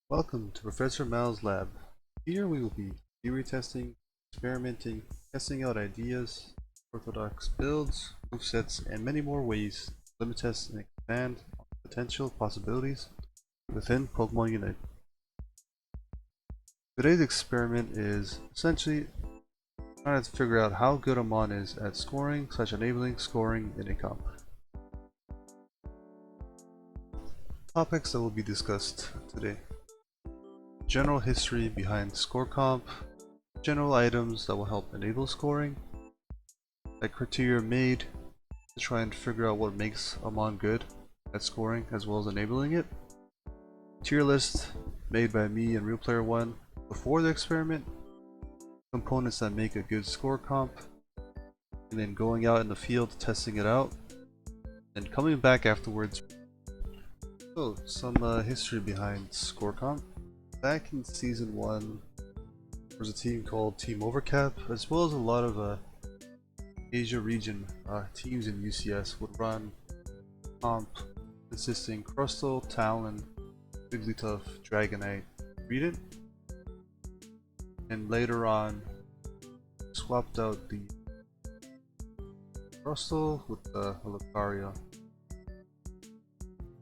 Welcome to Professor Mhal's lab. Here we will be theory testing, experimenting, testing out ideas, orthodox builds, movesets, and many more ways to limit test and expand on potential possibilities within Pokemon Unite. Today's experiment is essentially trying to figure out how good a mon is at scoring / enabling scoring in a comp. Topics that will be discussed today: general history behind score comp, general items that will help enable scoring, a criteria made to try and figure out what makes a mon good at scoring as well as enabling it, tier list made by me and Real Player 1 before the experiment, components that make a good score comp, and then going out in the field testing it out, and coming back afterwards. So, some history behind score comp. Back in Season 1, there was a team called Team Overcap, as well as a lot of Asia region teams in UCS would run comp consisting Crustle, Talon, Wigglytuff, Dragonite, Reedent, and later on swapped out the Crustle with the Lucario.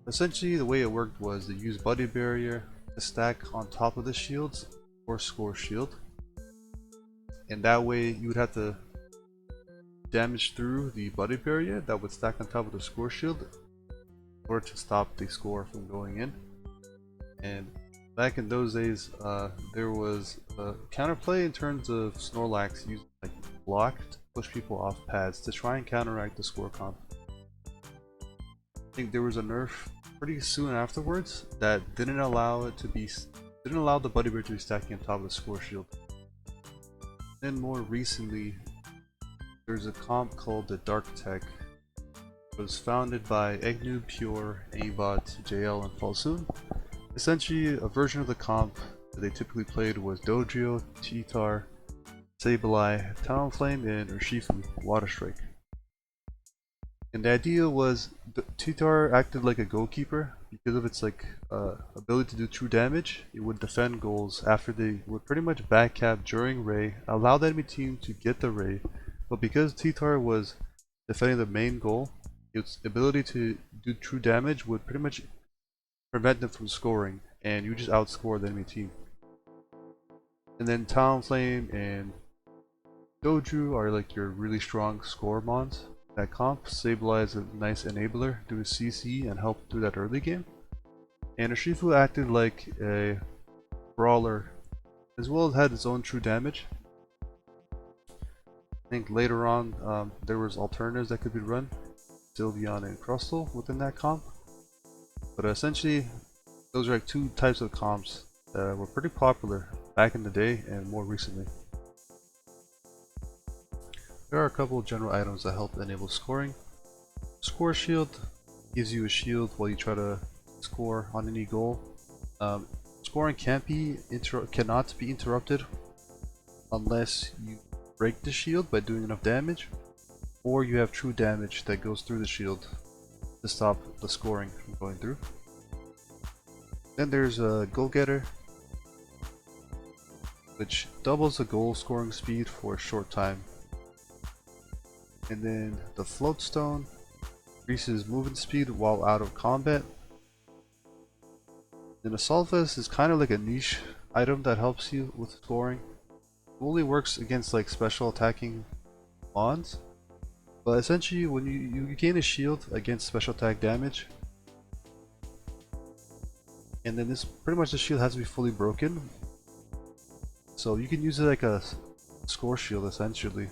Essentially the way it worked was they used Buddy Barrier to stack on top of the shields or score shield, and that way you would have to damage through the Buddy Barrier that would stack on top of the score shield in order to stop the score from going in. And back in those days, there was a counterplay in terms of Snorlax using like block to push people off pads to try and counteract the score comp. I think there was a nerf pretty soon afterwards that didn't allow the Buddy Barrier to be stacking on top of the score shield. Then more recently, there's a comp called the Dark Tech. It was founded by Eggnoob, Pure, Abot, JL, and Falsoon. Essentially, a version of the comp that they typically played was Dodrio, Cheetar, Sableye, Talonflame, and Urshifu, Water Strike. And the idea was Cheetar acted like a goalkeeper because of its ability to do true damage. It would defend goals after they would pretty much backcap during Ray, allow the enemy team to get the Ray, but because Cheetar was defending the main goal, its ability to do true damage would pretty much prevent them from scoring, and you just outscore the enemy team. And then Talonflame and Doju are like your really strong score mons. That comp, Sableye is a nice enabler, do a CC and help through that early game. And Urshifu acted like a brawler, as well as had its own true damage. I think later on there was alternatives that could be run, Sylveon and Crustle within that comp. But essentially, those are like two types of comps that were pretty popular back in the day and more recently. There are a couple of general items that help enable scoring. Score Shield gives you a shield while you try to score on any goal. Scoring cannot be interrupted unless you break the shield by doing enough damage, or you have true damage that goes through the shield to stop the scoring from going through. Then there's a Goal Getter, which doubles the goal scoring speed for a short time. And then the Float Stone increases movement speed while out of combat. And the Assault Vest is kind of like a niche item that helps you with scoring. It only works against like special attacking mons, but essentially when you gain a shield against special attack damage, and then this pretty much the shield has to be fully broken, so you can use it like a score shield essentially.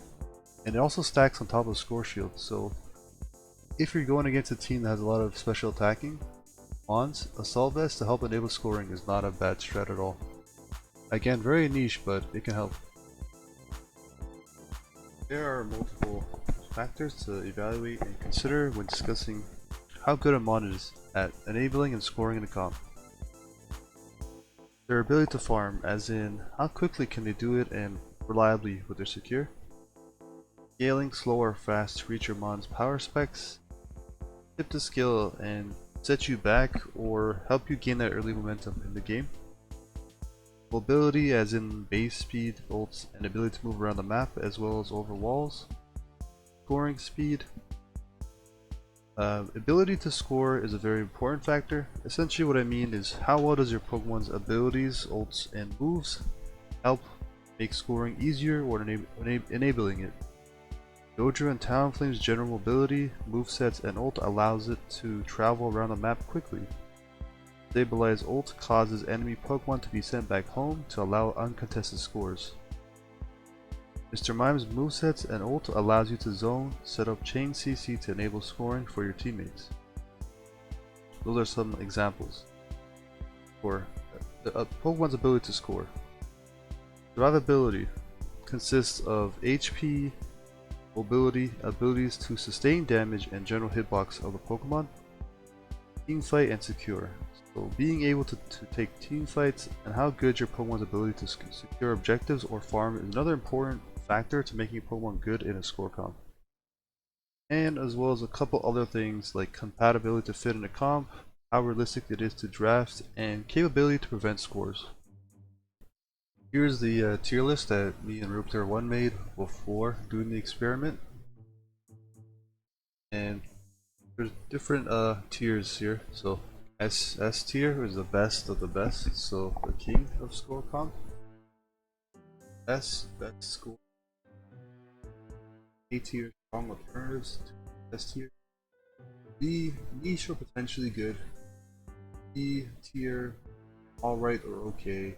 And it also stacks on top of score shield, so if you're going against a team that has a lot of special attacking mons, Assault Vest to help enable scoring is not a bad strat at all. Again, very niche, but it can help. There are multiple factors to evaluate and consider when discussing how good a mon is at enabling and scoring in a comp. Their ability to farm, as in how quickly can they do it and reliably with their secure. Scaling slow or fast to reach your mon's power specs, tip the skill and set you back or help you gain that early momentum in the game. Mobility as in base speed, ults, and ability to move around the map as well as over walls. Scoring speed. Ability to score is a very important factor. Essentially what I mean is how well does your Pokemon's abilities, ults, and moves help make scoring easier or enabling it. Dojo and Talonflame's general mobility, movesets, and ult allows it to travel around the map quickly. Stabilize ult causes enemy Pokemon to be sent back home to allow uncontested scores. Mr. Mime's movesets and ult allows you to zone, set up chain CC to enable scoring for your teammates. Those are some examples for Pokemon's ability to score. Survivability consists of HP, mobility, abilities to sustain damage, and general hitbox of the Pokemon. Teamfight and secure. So being able to take team fights and how good your Pokemon's ability to secure objectives or farm is another important factor to making Pokemon good in a score comp. And as well as a couple other things like compatibility to fit in a comp, how realistic it is to draft, and capability to prevent scores. Here's the tier list that me and Rupter 1 made before doing the experiment. And there's different tiers here. So S tier is the best of the best, so the king of score comp. S, best score. A tier, strong alternatives to S tier. B, niche or potentially good. B tier, alright or okay.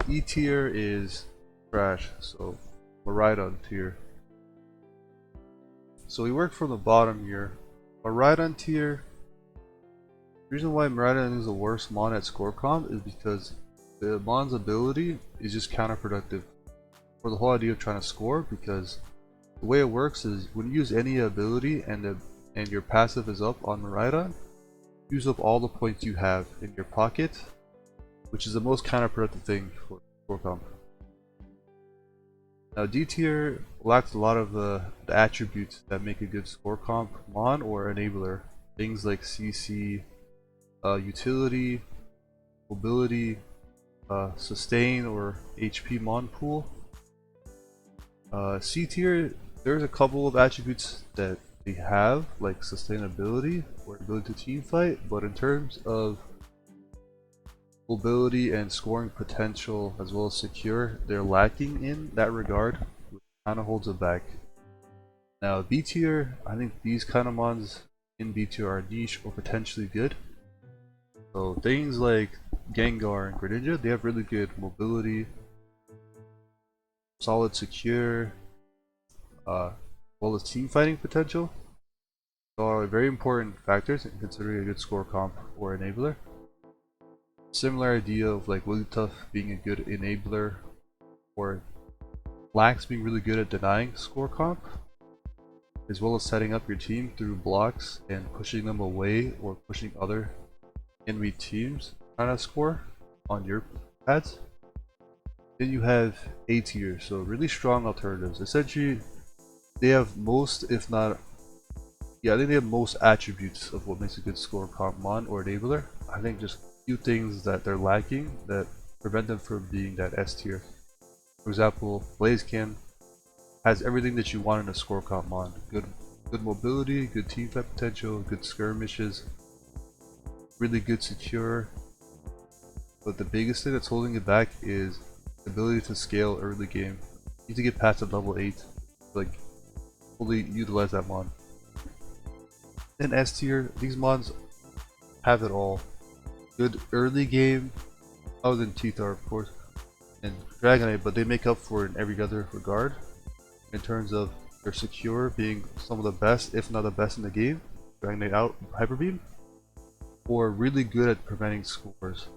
E tier is trash, so Miraidon tier. So we work from the bottom here. Miraidon tier. The reason why Miraidon is the worst mon at score comp is because the mon's ability is just counterproductive for the whole idea of trying to score, because the way it works is when you use any ability and your passive is up on Miraidon, use up all the points you have in your pocket, which is the most counterproductive thing for score comp. Now D tier lacks a lot of the attributes that make a good score comp mon or enabler. Things like CC, utility, mobility, sustain or HP mon pool. C tier, there's a couple of attributes that they have, like sustainability or ability to team fight, but in terms of mobility and scoring potential as well as secure, they're lacking in that regard, which kind of holds it back. Now B tier, I think these kind of mons in B tier are niche or potentially good. So things like Gengar and Greninja, they have really good mobility, solid secure, well as team fighting potential. So are very important factors in considering a good score comp or enabler. Similar idea of like Wigglytuff being a good enabler, or Lax being really good at denying score comp, as well as setting up your team through blocks and pushing them away or pushing other enemy teams trying to score on your pads. Then you have A tier, so really strong alternatives. Essentially, they have most, if not, yeah, I think they have most attributes of what makes a good score comp mon or enabler. I think just few things that they're lacking that prevent them from being that S tier. For example, Blaziken has everything that you want in a score comp mon. Good mobility, good team fight potential, good skirmishes, really good secure. But the biggest thing that's holding it back is the ability to scale early game. You need to get past the level 8 to like fully utilize that mon. Then S tier, these mons have it all. Good early game, other than Teethar of course, and Dragonite, but they make up for it in every other regard. In terms of their secure being some of the best, if not the best in the game, Dragonite out Hyper Beam, or really good at preventing scores.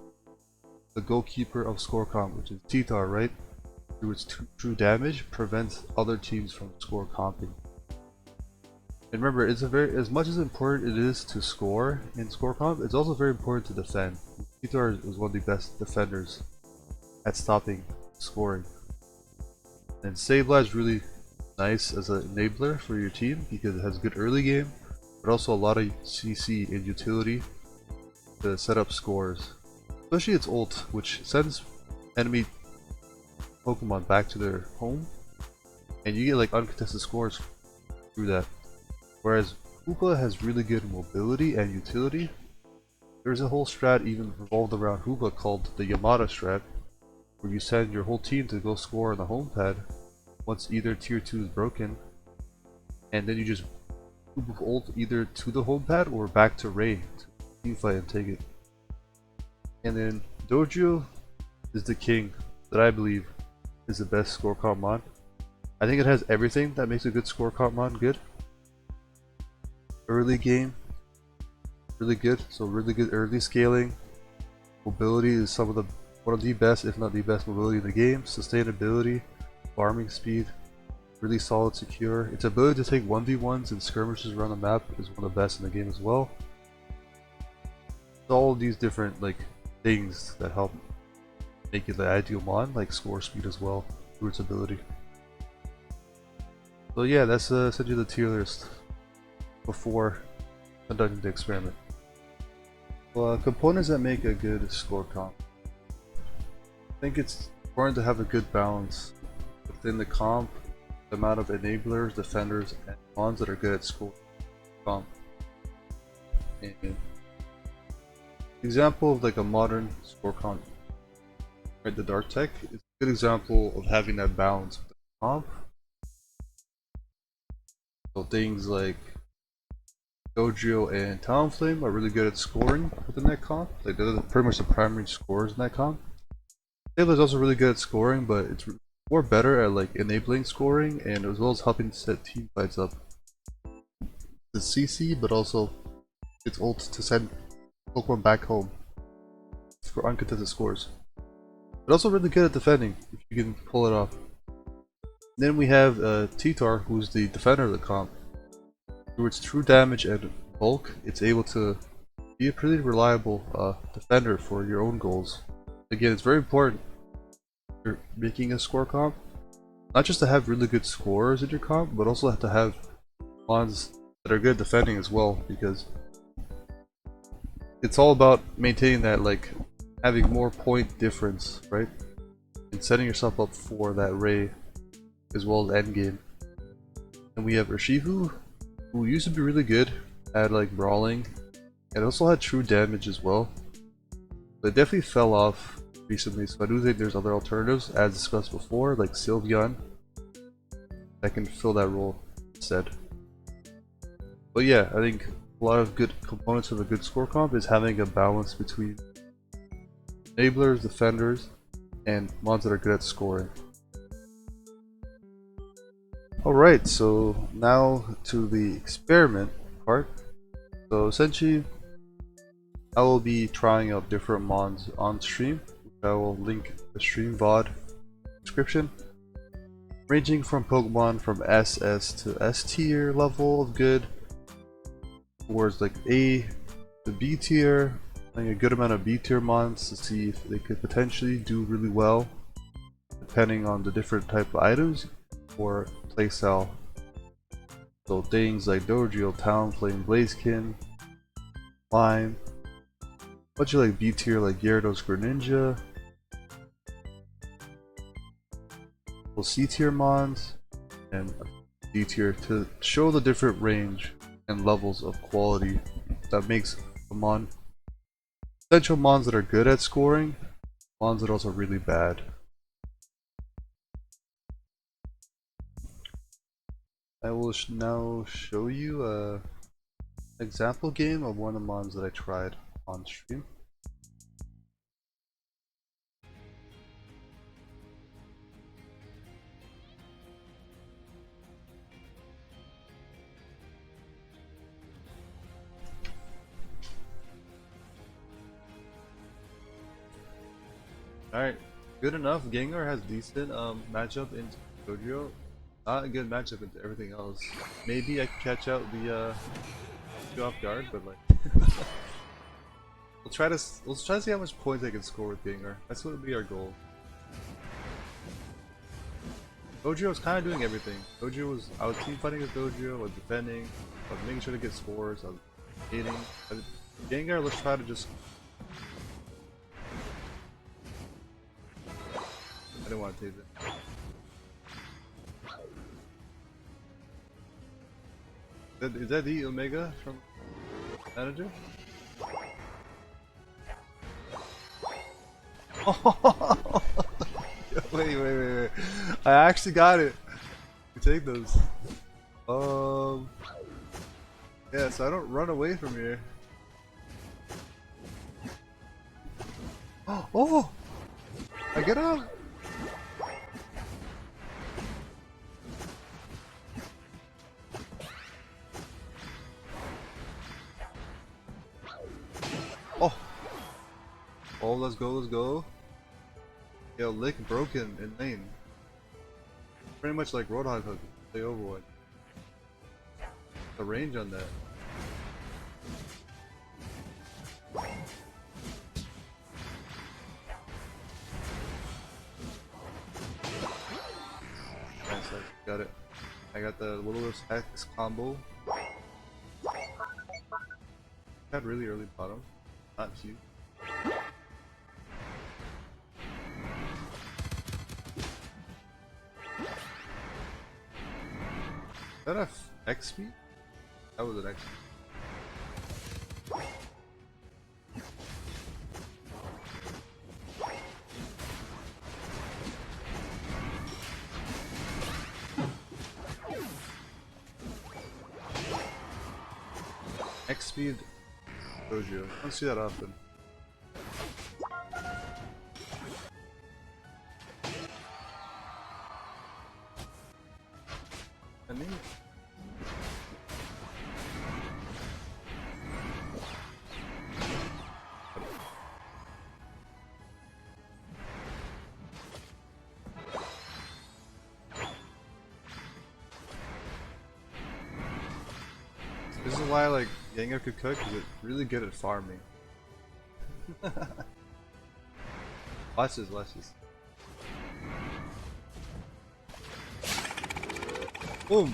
The goalkeeper of score comp, which is Teethar, right? Through its true damage, prevents other teams from score comping. And remember, it's as much as important it is to score in score comp, it's also very important to defend. Teethar is one of the best defenders at stopping scoring. And Sableye is really nice as an enabler for your team because it has good early game, but also a lot of CC and utility to set up scores. Especially its ult, which sends enemy Pokemon back to their home, and you get like uncontested scores through that. Whereas Hoopa has really good mobility and utility. There's a whole strat even revolved around Hoopa called the Yamada strat, where you send your whole team to go score on the home pad once either tier 2 is broken, and then you just Hoopa ult either to the home pad or back to Ray to team fight and take it. And then Dojo is the king that I believe is the best score comp mod. I think it has everything that makes a good score comp mod good. Early game, really good, so really good early scaling. Mobility is one of the best, if not the best mobility in the game. Sustainability, farming speed, really solid secure. Its ability to take 1v1s and skirmishes around the map is one of the best in the game as well. So all of these different like things that help make it the ideal mod, like score speed as well through its ability. So yeah, that's essentially the tier list before conducting the experiment. Well, components that make a good score comp. I think it's important to have a good balance within the comp, the amount of enablers, defenders, and mons that are good at score comp. And example of like a modern score comp, right? The Dark Tech is a good example of having that balance with the comp. So things like Dojo and Talonflame are really good at scoring within that comp. Like they're pretty much the primary scorers in that comp. Sailor's also really good at scoring, but it's more better at like enabling scoring and as well as helping set team fights up. The CC, but also its ult to send Pokemon back home for uncontested scores. But also really good at defending if you can pull it off. Then we have Titar, who's the defender of the comp. Through its true damage and bulk, it's able to be a pretty reliable defender for your own goals. Again, it's very important if you're making a score comp, not just to have really good scores in your comp, but also have to have mons that are good defending as well, because it's all about maintaining that, like having more point difference, right? And setting yourself up for that Ray as well as endgame. And we have Urshifu, who used to be really good at like brawling and also had true damage as well, but it definitely fell off recently, so I do think there's other alternatives as discussed before, like Sylveon, that can fill that role instead. But yeah, I think a lot of good components of a good score comp is having a balance between enablers, defenders, and mons that are good at scoring. Alright, so now to the experiment part. So essentially, I will be trying out different mons on stream, which I will link the stream VOD description, ranging from Pokemon from SS to S tier level of good, towards like A to B tier, playing a good amount of B tier mons to see if they could potentially do really well, depending on the different type of items or playstyle. So things like Dojo, Talonflame, Blaziken, Lime, bunch of like B tier like Gyarados, Greninja, well, C tier mons, and D tier to show the different range and levels of quality that makes a mon. Potential mons that are good at scoring, mons that are also really bad. I will now show you a example game of one of the mons that I tried on stream. Alright, good enough. Gengar has decent matchup into Dojo. Not a good matchup into everything else. Maybe I can catch out the go off guard, but like let's try to see how much points I can score with Gengar. That's what would be our goal. Dojo was kind of doing everything. I was team fighting with Dojo, I was defending, I was making sure to get scores, I was hitting. Gengar, let's try to just... I didn't want to take it. Is that the Omega from Manager? Oh, wait. I actually got it. You take those. Yeah, so I don't run away from here. Oh! I get out! Oh! Oh, let's go. Yo, Lick broken in lane. Pretty much like Roadhog Hook, play Overwatch. The range on that. Nice, I got it. I got the Littlest Hex combo. Got really early bottom. Not huge. Is that a X speed? That was an X speed. X speed Dojo. I don't see that often. I mean, this is why like Gengar could cook, because it's really good at farming. Watch this. Boom!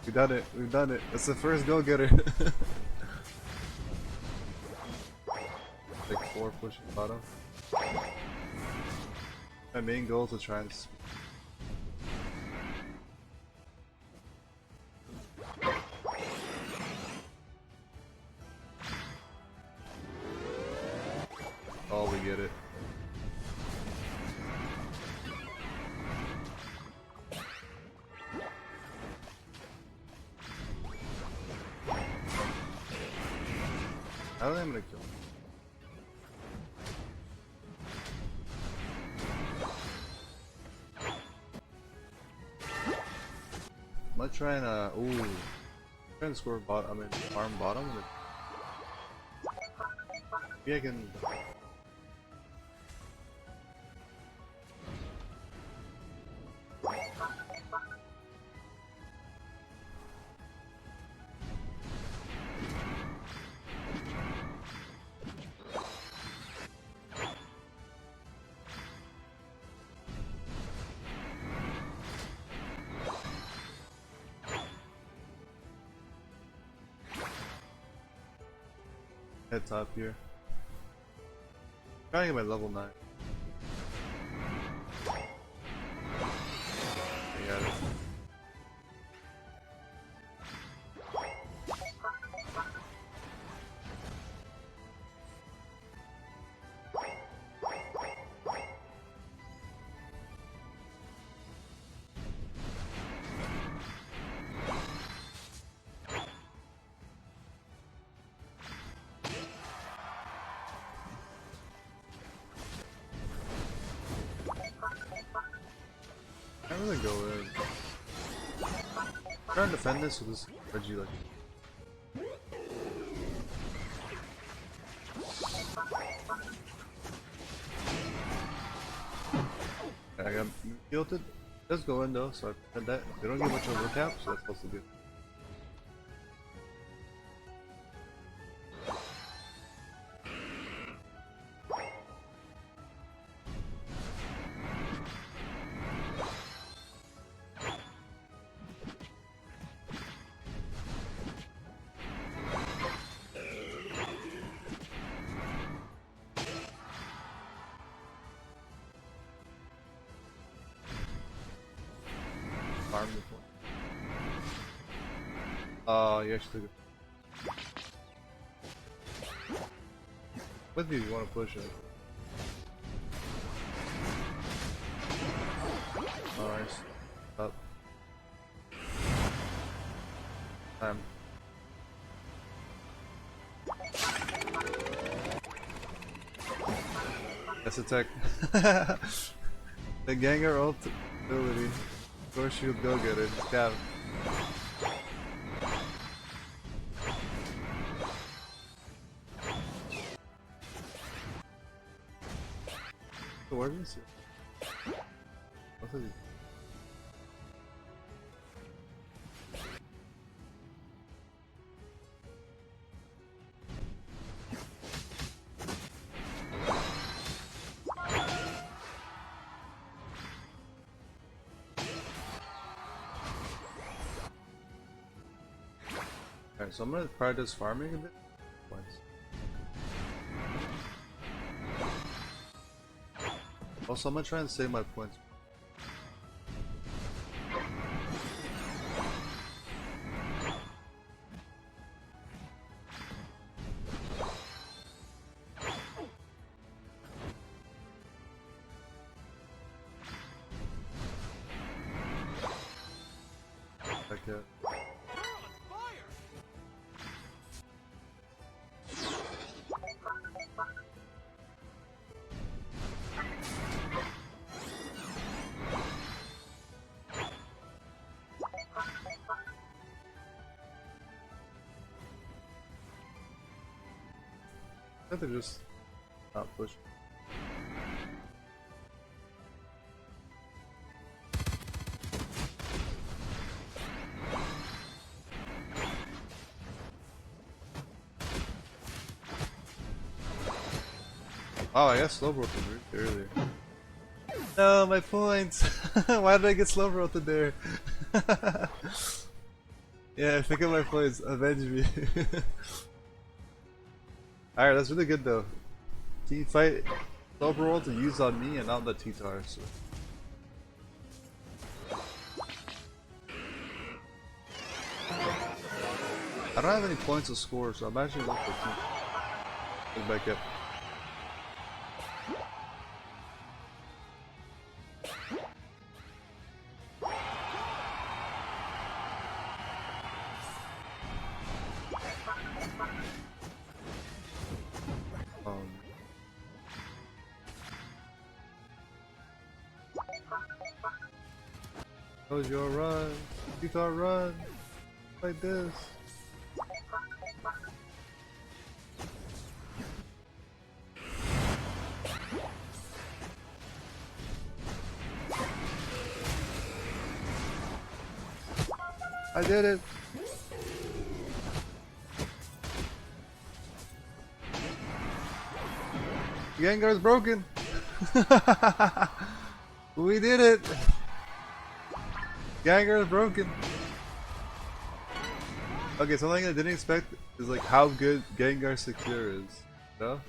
We've done it. That's the first go-getter. Like 4 pushing bottom. My main goal is to try and... Oh, we get it. I don't think I'm gonna kill him. I'm not trying to... Ooh. I'm trying to score bottom, I mean farm bottom. Maybe I can... head top here. Trying to get my level 9. I got it. I'm gonna go in. Try and defend this with this Reggie like. I got tilted. Does go in though, so I did that. They don't get much of a recap, so that's also good. farm before. Oh, you actually took it. With you, you want to push it. Nice. Up. Time. That's attack. The Gengar ult ability. Core shield, go get it. Cap. Where is it? What's it? Alright, so I'm gonna practice farming a bit. Also, I'm gonna try and save my points. Okay. I think they're just not push. Oh, I got slow rolled earlier. No, my points! Why did I get slow rolled there? Yeah, think of my points. Avenge me. Alright, that's really good though. Team fight slow roll to use on me and not the T-Tar. So. I don't have any points to score, so I'm actually looking for team. Look back up. Close your run, T-Tar run, like this. I did it! Gengar's broken! We did it! Gengar is broken! Okay, something I didn't expect is like how good Gengar Secure is. No?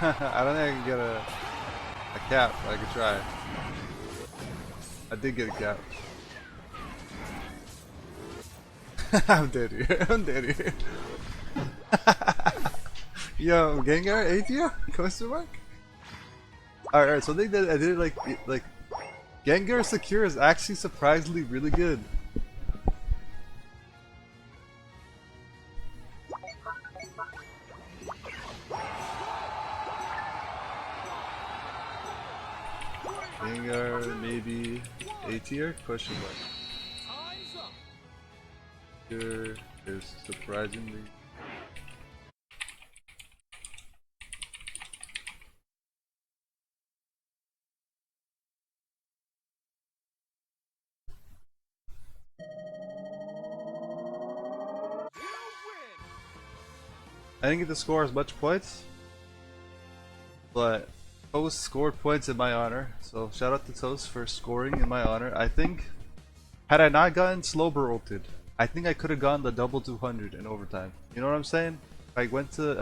I don't think I can get a cap, but I could try. I did get a cap. I'm dead here. I'm dead here. Yo, Gengar A tier? Question mark? Alright, so I think that I did like Gengar Secure is actually surprisingly really good. Gengar maybe A tier? Question mark. Here is surprisingly. I didn't get to score as much points, but Toast scored points in my honor, so shout out to Toast for scoring in my honor. I think, had I not gotten slow ulted, I think I could have gotten the double 200 in overtime. You know what I'm saying? If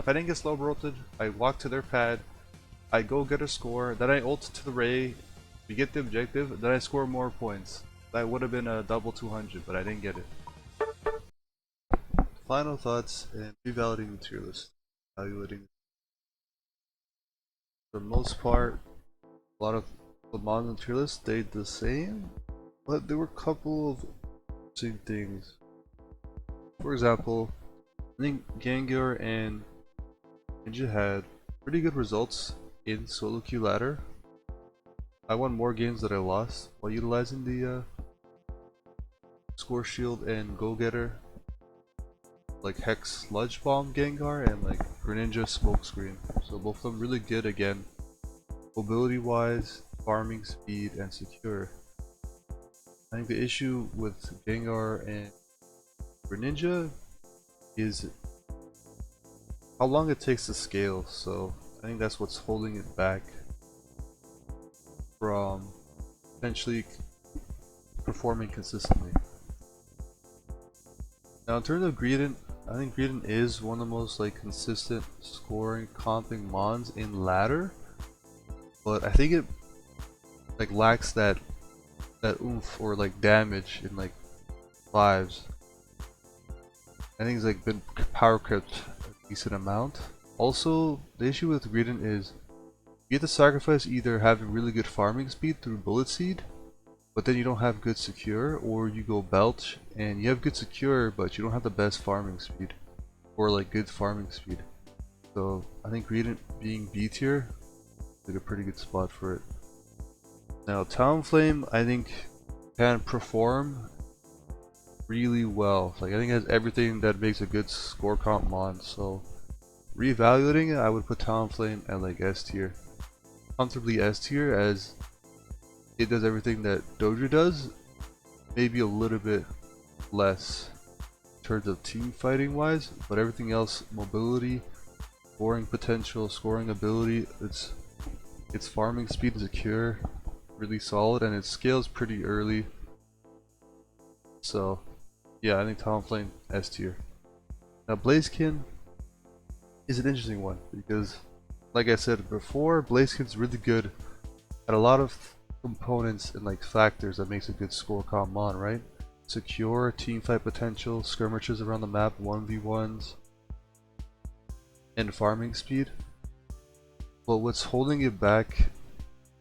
I didn't get slow ulted, I walk to their pad, I go get a score, then I ult to the Ray, we get the objective, then I score more points. That would have been a double 200, but I didn't get it. Final thoughts and revalidating the tier list. Evaluating. For the most part, a lot of the mods on the tier list stayed the same, but there were a couple of interesting things. For example, I think Gengar and Ninja had pretty good results in solo queue ladder. I won more games than I lost while utilizing the Score Shield and Go Getter, like Hex Sludge Bomb Gengar and like Greninja Smokescreen. So both of them really good again, mobility wise, farming speed, and secure. I think the issue with Gengar and Greninja is how long it takes to scale, so I think that's what's holding it back from potentially performing consistently. Now in terms of Greedent, I think Greedent is one of the most like consistent scoring comping mons in ladder, but I think it like lacks that oomph or like damage in like lives. I think it's like been power crept a decent amount. Also, the issue with Greedent is you have to sacrifice either having really good farming speed through Bullet Seed, but then you don't have good secure, or you go Belch and you have good secure but you don't have the best farming speed or like good farming speed. So I think Greedent being B tier is like a pretty good spot for it. Now Talonflame I think can perform really well. Like I think it has everything that makes a good score comp mon. So reevaluating it, I would put Talonflame at like S tier, comfortably S tier, as it does everything that Doja does, maybe a little bit less in terms of team fighting wise, but everything else, mobility, scoring potential, scoring ability, its farming speed is secure, really solid, and it scales pretty early. So yeah, I think Talonflame S tier. Now Blaziken is an interesting one because, like I said before, Blaziken's really good at a lot of components and like factors that makes a good score comp mon, right? Secure, team fight potential, skirmishes around the map, 1v1s, and farming speed. But what's holding it back,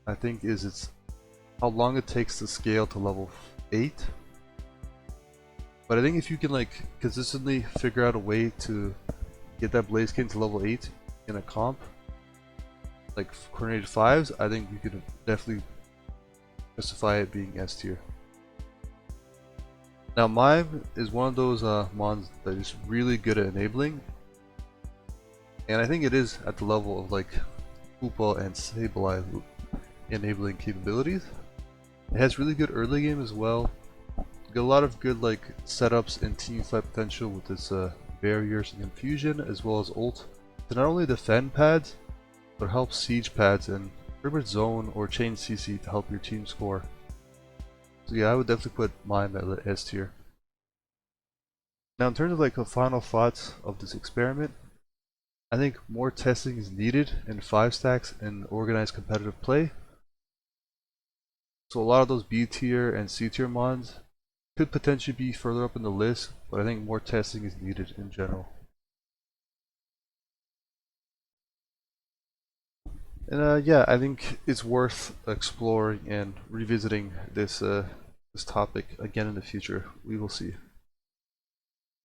I think, is it's how long it takes to scale to level 8. But I think if you can like consistently figure out a way to get that Blaziken to level 8 in a comp, like coordinated 5s, I think you could definitely justify it being S tier. Now Mime is one of those mons that is really good at enabling, and I think it is at the level of like Hoopa and Sableye enabling capabilities. It has really good early game as well. Got a lot of good like setups and team fight potential with its barriers and confusion, as well as ult to not only defend pads but help siege pads and pretty much zone or chain CC to help your team score. So yeah, I would definitely put Mime at S tier. Now in terms of like the final thoughts of this experiment, I think more testing is needed in 5 stacks and organized competitive play. So a lot of those B tier and C tier mons could potentially be further up in the list, but I think more testing is needed in general. And yeah, I think it's worth exploring and revisiting this topic again in the future. We will see.